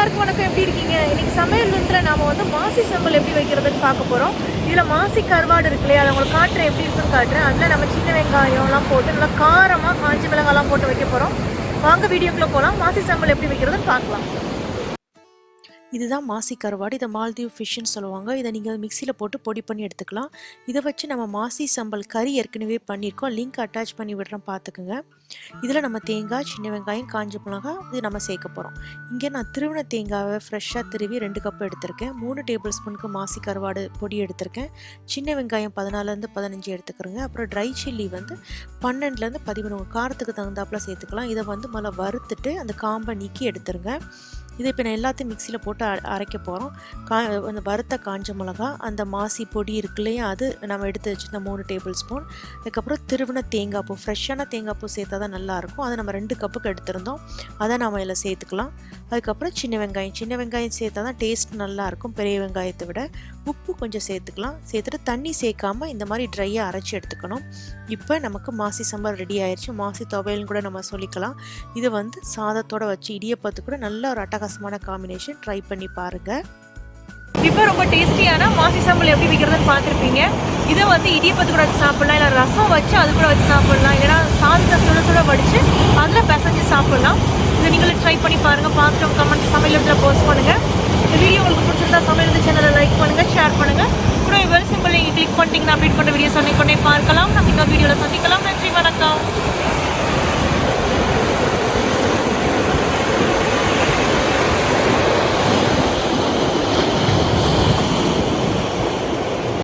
எல்லாருக்கும் வணக்கம். எப்படி இருக்கீங்க? இன்னைக்கு சமையல் விருந்தில் நாம மாசி சம்பல் எப்படி வைக்கிறதுன்னு பார்க்க போகிறோம். இதில் மாசி கருவாடு இருக்கு இல்லையா, அதை உங்களுக்கு காட்டுறேன், எப்படி இருக்குன்னு காட்டுறேன். அதில் நம்ம சின்ன வெங்காயம்லாம் போட்டு நல்லா காரமாக காஞ்சி மிளகாலாம் போட்டு வைக்க போகிறோம். வாங்க வீடியோக்குள்ளே போகலாம். மாசி சம்பல் எப்படி வைக்கிறதுன்னு பார்க்கலாம். இதுதான் மாசி கருவாடு. இதை மால்தீவ் ஃபிஷ்ன்னு சொல்லுவாங்க. இதை நீங்கள் மிக்சியில் போட்டு பொடி பண்ணி எடுத்துக்கலாம். இதை வச்சு நம்ம மாசி சம்பல் கறி ஏற்கனவே பண்ணியிருக்கோம். லிங்க் அட்டாச் பண்ணி விடுறோம், பார்த்துக்குங்க. இதில் நம்ம தேங்காய், சின்ன வெங்காயம், காஞ்ச மிளகாய் இது நம்ம சேர்க்க போகிறோம். இங்கே நான் திருவின தேங்காவை ஃப்ரெஷ்ஷாக திருவி 2 கப் எடுத்திருக்கேன். 3 டேபிள் ஸ்பூனுக்கு மாசி கருவாடு பொடி எடுத்திருக்கேன். சின்ன வெங்காயம் 14 15 எடுத்துக்கிறோங்க. அப்புறம் ட்ரை சில்லி 12 13 காரத்துக்கு தகுந்தாப்பில் சேர்த்துக்கலாம். இதை முதல்ல வறுத்துட்டு அந்த காம்பை நீக்கி எடுத்துருங்க. இதை இப்போ நான் எல்லாத்தையும் மிக்சியில் போட்டு அரைக்க போகிறோம். அந்த வறுத்த காஞ்ச மிளகா, அந்த மாசி பொடி இருக்கு இல்லையா, அது நம்ம எடுத்து வச்சுருந்த 3 டேபிள் ஸ்பூன். அதுக்கப்புறம் திருவின தேங்காய் பூ, ஃப்ரெஷ்ஷான தேங்காய் பூ சேர்த்தா தான் நல்லாயிருக்கும். அதை நம்ம 2 கப்புக்கு எடுத்திருந்தோம். அதை நம்ம இதில் சேர்த்துக்கலாம். அதுக்கப்புறம் சின்ன வெங்காயம் சேர்த்தா தான் டேஸ்ட் நல்லாயிருக்கும் பெரிய வெங்காயத்தை விட. உப்பு கொஞ்சம் சேர்த்துக்கலாம். சேர்த்துட்டு தண்ணி சேர்க்காமல் இந்த மாதிரி ட்ரையாக அரைச்சி எடுத்துக்கணும். இப்போ நமக்கு மாசி சம்பல் ரெடி ஆயிடுச்சு. மாசி துவையல்னு கூட நம்ம சொல்லிக்கலாம். இது சாதத்தோடு வச்சு இடியப்பத்து கூட நல்ல ஒரு அட்டகாசமான காம்பினேஷன். ட்ரை பண்ணி பாருங்கள். இப்போ ரொம்ப டேஸ்டியான மாசி சம்பல் எப்படி வைக்கிறதுன்னு பார்த்துருப்பீங்க. இதை இடியப்பத்து கூட வச்சு சாப்பிட்லாம், இல்லை ரசம் வச்சு அது கூட வச்சு சாப்பிட்லாம், இல்லைனா சாதத்தை சுட சுட வடித்து அதில் பிசைஞ்சு சாப்பிட்லாம். இதை நீங்களும் ட்ரை பண்ணி பாருங்கள். பார்த்துட்டு கமெண்ட் சமையல் போஸ்ட் பண்ணுங்கள். இந்த வீடியோ உங்களுக்கு பிடிச்சிருந்தா சமையல் சேனலை லைக் பண்ணுங்கள், ஷேர் பண்ணுங்கள். கூட பெல் சிம்பிள் நீங்கள் கிளிக் பண்ணிட்டீங்கன்னா அப்டேட் பண்ணுற வீடியோஸ் கொண்டே பார்க்கலாம். நம்ம இன்னொரு வீடியோவில் சந்திக்கலாம். நன்றி, வணக்கம்.